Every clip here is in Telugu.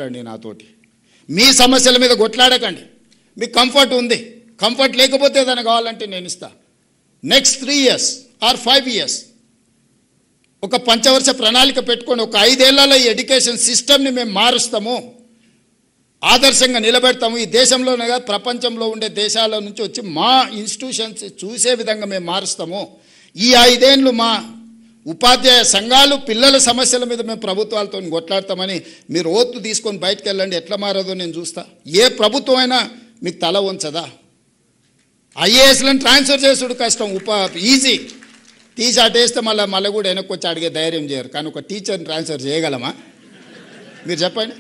రండి నాతోటి మీ సమస్యల మీద కొట్లాడకండి. మీకు కంఫర్ట్ ఉంది, కంఫర్ట్ లేకపోతే ఏదైనా కావాలంటే నేను ఇస్తా. నెక్స్ట్ 3 years ఆర్ 5 years ఒక పంచవర్ష ప్రణాళిక పెట్టుకొని ఒక 5 ఏళ్లలో ఈ ఎడ్యుకేషన్ సిస్టమ్ని మేము మారుస్తాము, ఆదర్శంగా నిలబెడతాము. ఈ దేశంలోనే కాదు ప్రపంచంలో ఉండే దేశాల నుంచి వచ్చి మా ఇన్స్టిట్యూషన్స్ చూసే విధంగా మేము మారుస్తాము. ఈ 5 ఏళ్ళు మా ఉపాధ్యాయ సంఘాలు పిల్లల సమస్యల మీద మేము ప్రభుత్వాలతో కొట్లాడతామని మీరు ఓత్తు తీసుకొని బయటకు వెళ్ళండి. ఎట్లా మారదో నేను చూస్తా. ఏ ప్రభుత్వం అయినా మీకు తల ఉంచదా? ఐఏఎస్లను ట్రాన్స్ఫర్ చేసుడు కష్టం, ఈజీ. తీసి అటేస్తే మళ్ళీ కూడా వెనక్కి వచ్చి అడిగే ధైర్యం చేయరు. కానీ ఒక టీచర్ని ట్రాన్స్ఫర్ చేయగలమా? మీరు చెప్పండి.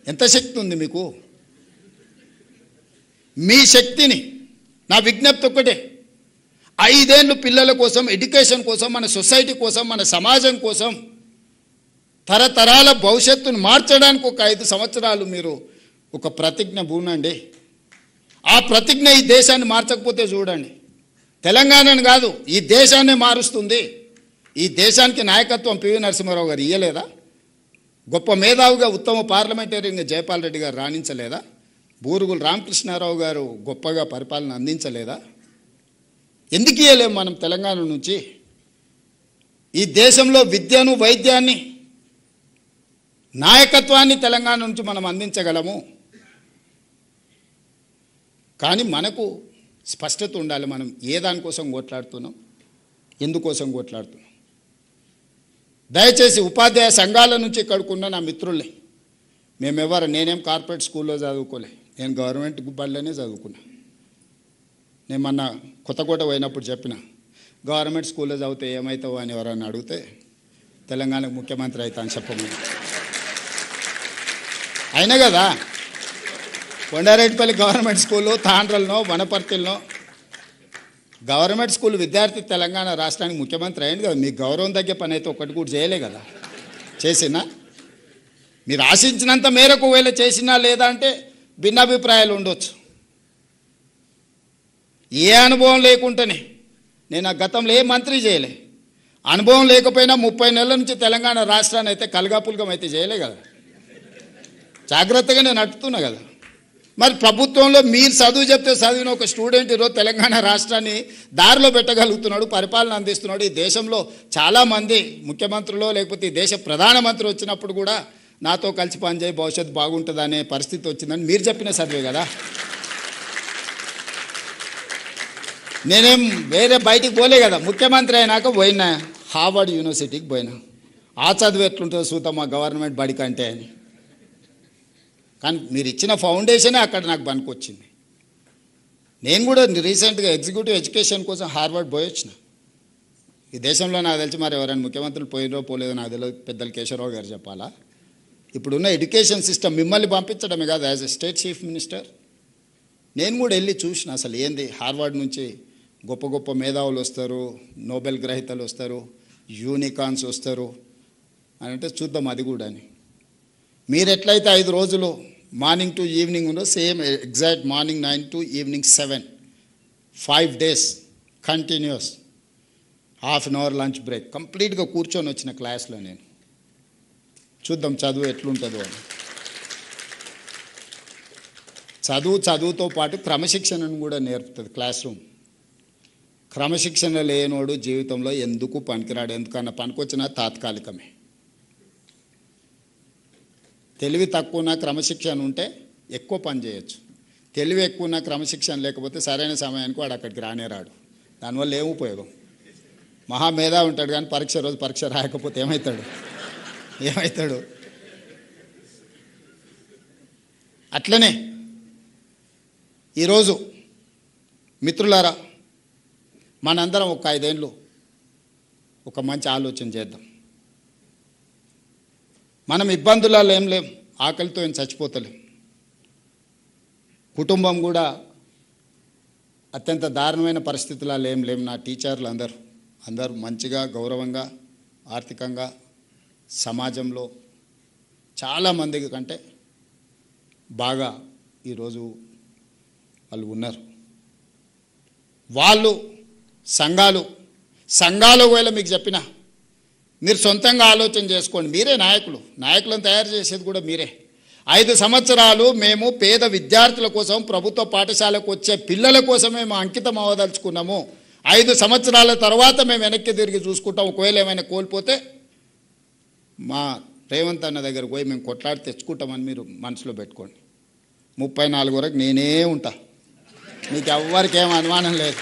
ఎంత శక్తి ఉంది మీకు? మీ శక్తిని నా విజ్ఞప్తి ఒక్కటే, 5 ఏళ్ళు పిల్లల కోసం, ఎడ్యుకేషన్ కోసం, మన సొసైటీ కోసం, మన సమాజం కోసం, తరతరాల భవిష్యత్తును మార్చడానికి ఒక 5 సంవత్సరాలు మీరు ఒక ప్రతిజ్ఞ పూనండి. ఆ ప్రతిజ్ఞ ఈ దేశాన్ని మార్చకపోతే చూడండి, తెలంగాణను కాదు ఈ దేశాన్నే మారుస్తుంది. ఈ దేశానికి నాయకత్వం పివి నరసింహారావు గారు ఇయ్యలేదా? గొప్ప మేధావిగా ఉత్తమ పార్లమెంటేరియన్గా జయపాల్ రెడ్డి గారు రాణించలేదా? బూరుగులు రామకృష్ణారావు గారు గొప్పగా పరిపాలన అందించలేదా? ఎందుకు ఇయ్యలేము మనం తెలంగాణ నుంచి? ఈ దేశంలో విద్యను, వైద్యాన్ని, నాయకత్వాన్ని తెలంగాణ నుంచి మనం అందించగలము. కానీ మనకు స్పష్టత ఉండాలి. మనం ఏ దానికోసం కొట్లాడుతున్నాం, ఎందుకోసం కొట్లాడుతున్నాం. దయచేసి ఉపాధ్యాయ సంఘాల నుంచి ఇక్కడికున్న నా మిత్రుల్ని, నేనేం కార్పొరేట్ స్కూల్లో చదువుకోలే, నేను గవర్నమెంట్ బడిలోనే చదువుకున్నా. నేను మొన్న కొత్తకోట పోయినప్పుడు చెప్పిన, గవర్నమెంట్ స్కూల్లో చదివితే ఏమవుతావు అని ఎవరన్నా అడిగితే తెలంగాణకు ముఖ్యమంత్రి అవుతా అని చెప్పమని. అయినా కదా కొండారెడ్డిపల్లి గవర్నమెంట్ స్కూలు, తాండ్రలనో వనపర్తిలో గవర్నమెంట్ స్కూల్ విద్యార్థి తెలంగాణ రాష్ట్రానికి ముఖ్యమంత్రి అయింది కదా. మీకు గౌరవం తగ్గే పని అయితే ఒక్కటి కూడా చేయలే కదా. చేసినా మీరు ఆశించినంత మేరకు వేళ చేసినా లేదా అంటే భిన్నాభిప్రాయాలు ఉండొచ్చు. ఏ అనుభవం లేకుండానే నేను ఆ గతంలో ఏ మంత్రి చేయలే. అనుభవం లేకపోయినా 30 నెలల నుంచి తెలంగాణ రాష్ట్రాన్ని అయితే కలగాపులగం అయితే చేయలే కదా. జాగ్రత్తగా నేను నడుపుతున్నా కదా. మరి ప్రభుత్వంలో మీరు చదువు చెప్తే చదివిన ఒక స్టూడెంట్ ఈరోజు తెలంగాణ రాష్ట్రాన్ని దారిలో పెట్టగలుగుతున్నాడు, పరిపాలన అందిస్తున్నాడు. ఈ దేశంలో చాలామంది ముఖ్యమంత్రులు లేకపోతే ఈ దేశ ప్రధానమంత్రి వచ్చినప్పుడు కూడా నాతో కలిసి పనిచేయి భవిష్యత్తు బాగుంటుంది అనే పరిస్థితి వచ్చిందని మీరు చెప్పిన చదివే కదా. నేనేం వేరే బయటికి పోలే కదా. ముఖ్యమంత్రి అయినాక పోయినా హార్వర్డ్ యూనివర్సిటీకి పోయినా. ఆ చదువు ఎట్లుంటుందో చూద్దాం మా గవర్నమెంట్ బడి కంటే అని. కానీ మీరు ఇచ్చిన ఫౌండేషనే అక్కడ నాకు పనికొచ్చింది. నేను కూడా రీసెంట్గా ఎగ్జిక్యూటివ్ ఎడ్యుకేషన్ కోసం హార్వర్డ్ పోయొచ్చిన. ఈ దేశంలో నాకు తెలిసి మరి ఎవరైనా ముఖ్యమంత్రులు పోయినో పోలేదో నాకు తెలియదు, పెద్దలు కేశవరావు గారు చెప్పాలా. ఇప్పుడున్న ఎడ్యుకేషన్ సిస్టమ్ మిమ్మల్ని పంపించడమే కాదు, as a state chief minister నేను కూడా వెళ్ళి చూసిన అసలు ఏంది. హార్వర్డ్ నుంచి గొప్ప గొప్ప మేధావులు వస్తారు, నోబెల్ గ్రహీతలు వస్తారు, యూనికార్న్స్ వస్తారు అని అంటే చూద్దాం అది కూడా అని. మీరు ఎట్లయితే 5 రోజులు morning to evening undo same exact morning 9 to evening 7 5 days continuous, ½ an hour lunch break, కంప్లీట్గా కూర్చొని వచ్చిన క్లాస్లో నేను. చూద్దాం చదువు ఎట్లుంటుందో అని. చదువుతో పాటు క్రమశిక్షణను కూడా నేర్పుతుంది క్లాస్ రూమ్. క్రమశిక్షణ లేనోడు జీవితంలో ఎందుకు పనికిరాడు. ఎందుకన్నా పనికొచ్చినా తాత్కాలికమే. తెలివి తక్కువ క్రమశిక్షణ ఉంటే ఎక్కువ పని చేయొచ్చు. తెలివి ఎక్కువ క్రమశిక్షణ లేకపోతే సరైన సమయానికి వాడు అక్కడికి రానేరాడు. దానివల్ల ఏం ఉపయోగం? మహామేధా ఉంటాడు కానీ రోజు పరీక్ష రాయకపోతే ఏమవుతాడు? అట్లనే ఈరోజు మిత్రులారా, మనందరం ఒక 5 ఏళ్ళు ఒక మంచి ఆలోచన చేద్దాం. మనం ఇబ్బందులలో ఏం లేం, ఆకలితో ఏం చచ్చిపోతలేం. కుటుంబం కూడా అత్యంత దారుణమైన పరిస్థితులలో ఏం లేం. నా టీచర్లు అందరూ మంచిగా, గౌరవంగా, ఆర్థికంగా సమాజంలో చాలామంది కంటే బాగా ఈరోజు వాళ్ళు ఉన్నారు. వాళ్ళు సంఘాలు ఒకవేళ మీకు చెప్పిన మీరు సొంతంగా ఆలోచన చేసుకోండి. మీరే నాయకులను తయారు చేసేది కూడా మీరే. 5 సంవత్సరాలు మేము పేద విద్యార్థుల కోసం, ప్రభుత్వ పాఠశాలకు వచ్చే పిల్లల కోసమే మేము అంకితం అవ్వదలుచుకున్నాము. 5 సంవత్సరాల తర్వాత మేము వెనక్కి తిరిగి చూసుకుంటాం. ఒకవేళ ఏమైనా కోల్పోతే మా రేవంత్ అన్న దగ్గరకు పోయి మేము కొట్లాడి తెచ్చుకుంటామని మీరు మనసులో పెట్టుకోండి. 34 వరకు నేనే ఉంటా, మీకు ఎవ్వరికి ఏం అనుమానం లేదు.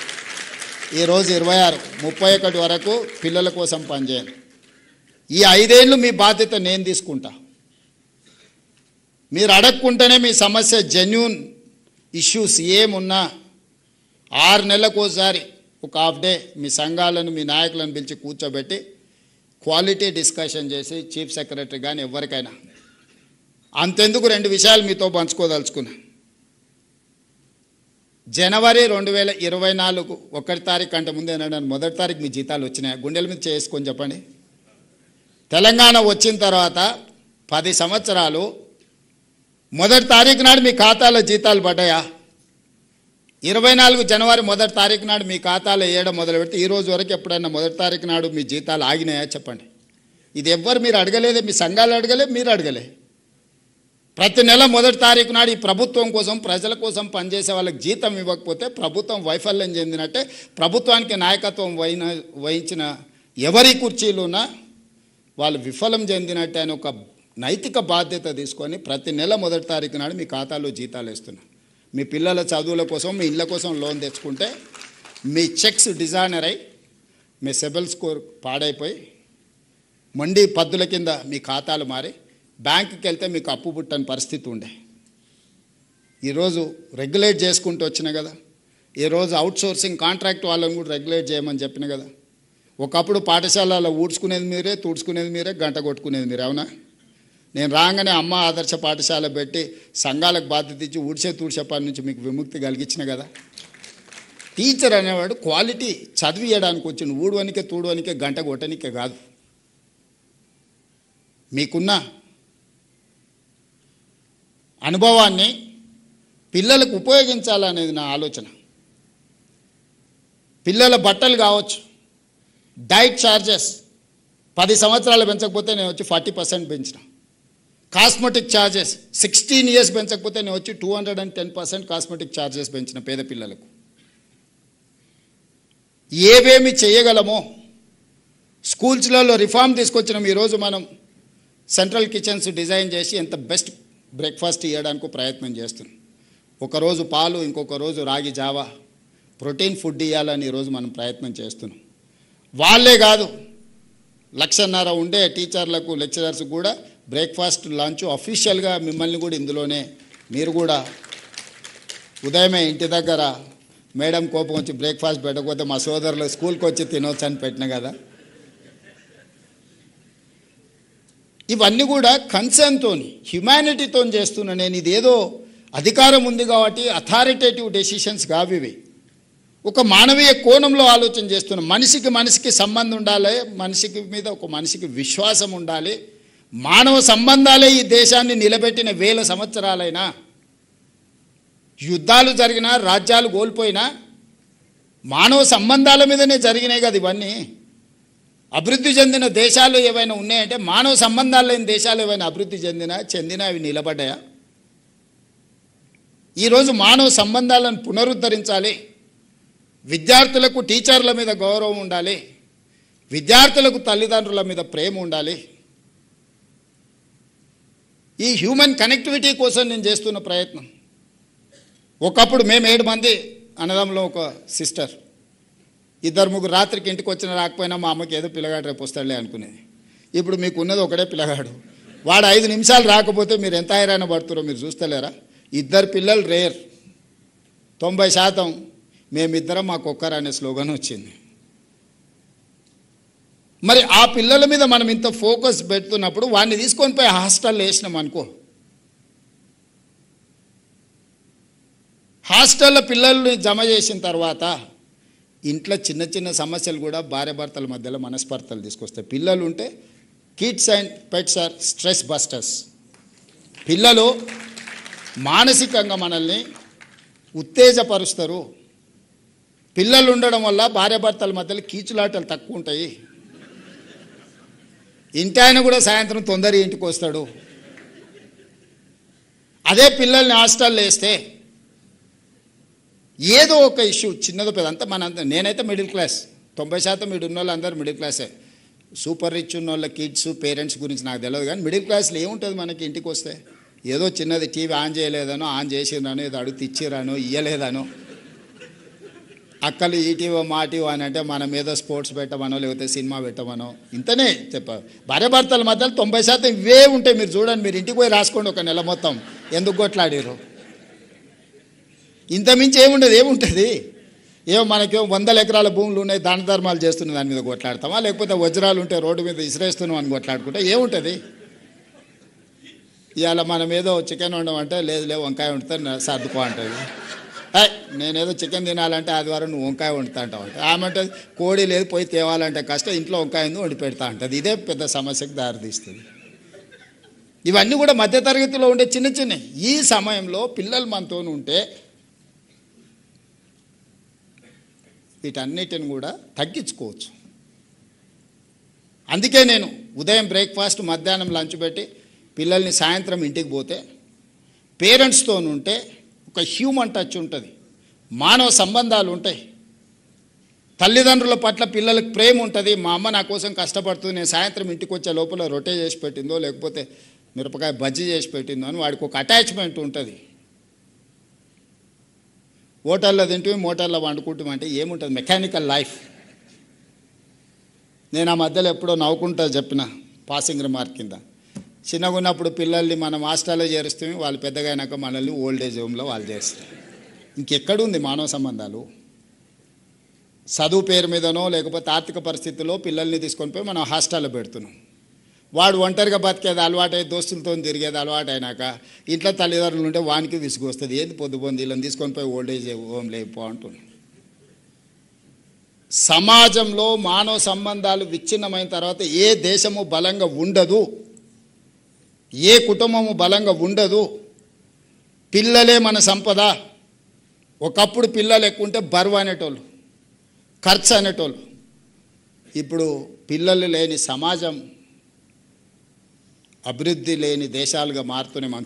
ఈరోజు 26, 31 వరకు పిల్లల కోసం పనిచేయండి. ఈ 5 ఏళ్ళు మీ బాధ్యత నేను తీసుకుంటా. మీరు అడగకుంటేనే మీ సమస్య జెన్యూన్ ఇష్యూస్ ఏమున్నా 6 నెలలకు ఒకసారి ఒక హాఫ్ డే మీ సంఘాలను, మీ నాయకులను పిలిచి కూర్చోబెట్టి క్వాలిటీ డిస్కషన్ చేసి చీఫ్ సెక్రటరీ కానీ ఎవరికైనా, అంతెందుకు 2 విషయాలు మీతో పంచుకోదలుచుకున్నా. జనవరి 2024 1 తారీఖు కంటే ముందు ఏనాడు 1 తారీఖు మీ జీతాలు వచ్చినాయి? గుండెల మీద చేసుకొని చెప్పండి. తెలంగాణ వచ్చిన తర్వాత 10 సంవత్సరాలు 1 తారీఖు నాడు మీ ఖాతాలో జీతాలు పడ్డాయా? 24 జనవరి 1 తారీఖు నాడు మీ ఖాతాలో వేయడం మొదలుపెట్టి ఈ రోజు వరకు ఎప్పుడైనా 1 తారీఖు నాడు మీ జీతాలు ఆగినాయా చెప్పండి. ఇది ఎవ్వరు మీరు అడగలేదే, మీ సంఘాలు అడగలే, మీరు అడగలే. ప్రతి నెల 1 తారీఖు నాడు ఈ ప్రభుత్వం కోసం, ప్రజల కోసం పనిచేసే వాళ్ళకి జీతం ఇవ్వకపోతే ప్రభుత్వం వైఫల్యం చెందినట్టే. ప్రభుత్వానికి నాయకత్వం వహించిన ఎవరి కుర్చీలున్నా వాళ్ళు విఫలం చెందినట్టే అని ఒక నైతిక బాధ్యత తీసుకొని ప్రతి నెల 1 తారీఖు నాడు మీ ఖాతాలో జీతాలు వేస్తున్నా. మీ పిల్లల చదువుల కోసం, మీ ఇళ్ళ కోసం లోన్ తెచ్చుకుంటే మీ చెక్స్ డిజైనర్ అయి మీ సిబిల్ స్కోర్ పాడైపోయి మండి పద్దుల కింద మీ ఖాతాలు మారి బ్యాంకుకి వెళ్తే మీకు అప్పు పుట్టని పరిస్థితి ఉండే. ఈరోజు రెగ్యులేట్ చేసుకుంటూ వచ్చిన కదా. ఈరోజు అవుట్సోర్సింగ్ కాంట్రాక్ట్ వాళ్ళని కూడా రెగ్యులేట్ చేయమని చెప్పిన కదా. ఒకప్పుడు పాఠశాలలో ఊడ్చుకునేది మీరే, తుడుచుకునేది మీరే, గంట కొట్టుకునేది మీరే, అవునా? నేను రాగానే అమ్మ ఆదర్శ పాఠశాల పెట్టి సంఘాలకు బాధ్యత ఇచ్చి ఊడ్చే తుడిచే పని నుంచి మీకు విముక్తి కలిగించిన కదా. టీచర్ అనేవాడు క్వాలిటీ చదివియడానికి వచ్చిండు, ఊడవనికే తూడవనికే గంట కొట్టనికే కాదు. మీకున్న అనుభవాన్ని పిల్లలకు ఉపయోగించాలనేది నా ఆలోచన. పిల్లల బట్టలు కావచ్చు, డైట్ ఛార్జెస్ 10 సంవత్సరాలు పెంచకపోతే నేను వచ్చి 40% పెంచిన. కాస్మెటిక్ ఛార్జెస్ 16 ఇయర్స్ పెంచకపోతే నేను వచ్చి 210% కాస్మెటిక్ ఛార్జెస్ పెంచిన పేద పిల్లలకు. ఏవేమి చేయగలమో స్కూల్స్లలో రిఫార్మ్ తీసుకొచ్చినాం. ఈరోజు మనం సెంట్రల్ కిచెన్స్ డిజైన్ చేసి ఎంత బెస్ట్ బ్రేక్ఫాస్ట్ ఇవ్వడానికి ప్రయత్నం చేస్తున్నాం. ఒకరోజు పాలు, ఇంకొక రోజు రాగి జావా, ప్రోటీన్ ఫుడ్ ఇవ్వాలని ఈరోజు మనం ప్రయత్నం చేస్తున్నాం. వాళ్ళే కాదు, 1.5 లక్ష ఉండే టీచర్లకు, లెక్చరర్స్ కూడా బ్రేక్ఫాస్ట్, లంచ్ అఫీషియల్గా మిమ్మల్ని కూడా ఇందులోనే మీరు కూడా ఉదయమే ఇంటి దగ్గర మేడం కోపం వచ్చి బ్రేక్ఫాస్ట్ పెట్టకపోతే మా సోదరులు స్కూల్కి వచ్చి తినవచ్చు అని పెట్టిన కదా. ఇవన్నీ కూడా కన్సర్న్తో, హ్యుమానిటీతో చేస్తున్నా నేను. ఇదేదో అధికారం ఉంది కాబట్టి అథారిటేటివ్ డెసిషన్స్ కావు ఇవి. ఒక మానవీయ కోణంలో ఆలోచన చేస్తున్నాం. మనిషికి సంబంధం ఉండాలి, మనిషికి మీద ఒక మనిషికి విశ్వాసం ఉండాలి. మానవ సంబంధాలే ఈ దేశాన్ని నిలబెట్టిన 1000 సంవత్సరాలైనా. యుద్ధాలు జరిగినా, రాజ్యాలు కోల్పోయినా మానవ సంబంధాల మీదనే జరిగినాయి కదా ఇవన్నీ. అభివృద్ధి చెందిన దేశాలు ఏవైనా ఉన్నాయంటే, మానవ సంబంధాలు లేని దేశాలు ఏవైనా అభివృద్ధి చెందినా అవి నిలబడ్డాయా? ఈరోజు మానవ సంబంధాలను పునరుద్ధరించాలి. విద్యార్థులకు టీచర్ల మీద గౌరవం ఉండాలి, విద్యార్థులకు తల్లిదండ్రుల మీద ప్రేమ ఉండాలి. ఈ హ్యూమన్ కనెక్టివిటీ కోసం నేను చేస్తున్న ప్రయత్నం. ఒకప్పుడు మేము 7 మంది అన్నదమ్ములో ఒక సిస్టర్, 2-3 రాత్రికి ఇంటికి వచ్చిన రాకపోయినా మా అమ్మకి ఏదో పిల్లగాడు రేపు వస్తాడులే అనుకునేది. ఇప్పుడు మీకు ఉన్నది ఒకడే పిల్లగాడు, వాడు 5 నిమిషాలు రాకపోతే మీరు ఎంత హైరాణ పడుతున్నారో మీరు చూస్తలేరా? 2 పిల్లలు రేర్, 90% మేమిద్దరం మాకొక్కరు అనే స్లోగన్ వచ్చింది. మరి ఆ పిల్లల మీద మనం ఇంత ఫోకస్ పెడుతున్నప్పుడు వాడిని తీసుకొని పోయి హాస్టల్లో వేసినాం అనుకో, హాస్టల్లో పిల్లల్ని జమ చేసిన తర్వాత ఇంట్లో చిన్న చిన్న సమస్యలు కూడా భార్యాభర్తల మధ్యలో మనస్పర్ధలు తీసుకొస్తాయి. పిల్లలు ఉంటే kids and pets are stress busters. పిల్లలు మానసికంగా మనల్ని ఉత్తేజపరుస్తారు. పిల్లలు ఉండడం వల్ల భార్యాభర్తల మధ్యలో కీచులాటలు తక్కువ ఉంటాయి. ఇంటి ఆయన కూడా సాయంత్రం తొందరగా ఇంటికి వస్తాడు. అదే పిల్లల్ని హాస్టల్లో వేస్తే ఏదో ఒక ఇష్యూ చిన్నదో పెద్ద అంతా నేనైతే మిడిల్ క్లాస్, 90% మీరు ఉన్న వాళ్ళు అందరూ మిడిల్ క్లాసే. సూపర్ రిచ్ ఉన్న వాళ్ళ కిడ్స్ పేరెంట్స్ గురించి నాకు తెలియదు, కానీ మిడిల్ క్లాస్లో ఏముంటుంది మనకి ఇంటికి వస్తే? ఏదో చిన్నది టీవీ ఆన్ చేయలేదనో, ఆన్ చేసిరానో, ఏదో అడుగు తెచ్చిరానో, ఇయ్యలేదనో, అక్కలు ఈటీవో మాటీవో అని అంటే మనం ఏదో స్పోర్ట్స్ పెట్టమనో లేకపోతే సినిమా పెట్టమనో ఇంతనే చెప్పారు. భార్యాభర్తల మధ్యలో 90% ఇవే ఉంటాయి. మీరు చూడండి, మీరు ఇంటికి పోయి రాసుకోండి ఒక నెల మొత్తం ఎందుకు కొట్లాడారు. ఇంతమించి ఏముంటుంది? ఏమో మనకేమో 100 ఎకరాల భూములు ఉన్నాయి, దాన ధర్మాలు చేస్తున్న దాని మీద కొట్లాడతామా, లేకపోతే వజ్రాలు ఉంటే రోడ్డు మీద ఇసిరేస్తున్నాం అని కొట్లాడుకుంటే ఏముంటుంది? ఇవాళ మనం ఏదో చికెన్ వండమంటే లేదు వంకాయ వండితే సర్దుకో అంటుంది. నేనేదో చికెన్ తినాలంటే ఆదివారం నువ్వు వంకాయ వండుతా అంటావు అంటే ఆమె అంటే కోడి లేదు పోయి తేవాలంటే కష్టం, ఇంట్లో వంకాయ వండి పెడతా అంటుంది. ఇదే పెద్ద సమస్యకు దారితీస్తుంది. ఇవన్నీ కూడా మధ్యతరగతిలో ఉండే చిన్న ఈ సమయంలో పిల్లలు మనతో ఉంటే వీటన్నిటిని కూడా తగ్గించుకోవచ్చు. అందుకే నేను ఉదయం బ్రేక్ఫాస్ట్, మధ్యాహ్నం లంచ్ పెట్టి పిల్లల్ని సాయంత్రం ఇంటికి పోతే పేరెంట్స్తో ఉంటే ఒక హ్యూమన్ టచ్ ఉంటుంది, మానవ సంబంధాలు ఉంటాయి, తల్లిదండ్రుల పట్ల పిల్లలకు ప్రేమ ఉంటుంది. మా అమ్మ నా కోసం కష్టపడుతుంది, నేను సాయంత్రం ఇంటికి వచ్చే లోపల రొట్టె చేసి పెట్టిందో లేకపోతే మిరపకాయ బజ్జీ చేసి పెట్టిందో అని వాడికి ఒక అటాచ్మెంట్ ఉంటుంది. హోటల్లో తింటూ మోటార్లో వండుకుంటామంటే ఏముంటుంది? Mechanical life. నేను ఆ మధ్యలో ఎప్పుడో నవ్వుకుంటా చెప్పిన పాసింగ్ రిమార్క్ కింద, చిన్నగా ఉన్నప్పుడు పిల్లల్ని మనం హాస్టల్లో చేరుస్తే వాళ్ళు పెద్దగా అయినాక మనల్ని ఓల్డ్ ఏజ్ హోమ్లో వాళ్ళు చేస్తారు. ఇంకెక్కడుంది మానవ సంబంధాలు? చదువు పేరు మీదనో లేకపోతే ఆర్థిక పరిస్థితుల్లో పిల్లల్ని తీసుకొని పోయి మనం హాస్టల్లో పెడుతున్నాం. వాడు ఒంటరిగా బతికేది అలవాటై దోస్తులతో తిరిగేది అలవాటు అయినాక ఇంట్లో తల్లిదండ్రులు ఉంటే వానికి విసుగు వస్తుంది. ఏది పొద్దుపోంది వీళ్ళని తీసుకొని పోయి ఓల్డ్ ఏజ్ హోమ్ లేపో అంటున్నాం. సమాజంలో మానవ సంబంధాలు విచ్ఛిన్నమైన తర్వాత ఏ దేశము బలంగా ఉండదు, ఏ కుటుంబము బలంగా ఉండదు. పిల్లలే మన సంపద. ఒకప్పుడు పిల్లలు ఎక్కువ ఉంటే బరువు అనేటోళ్ళు, ఖర్చు అనేటోళ్ళు. ఇప్పుడు పిల్లలు లేని సమాజం, అభివృద్ధి లేని దేశాలుగా మారుతూనే మనం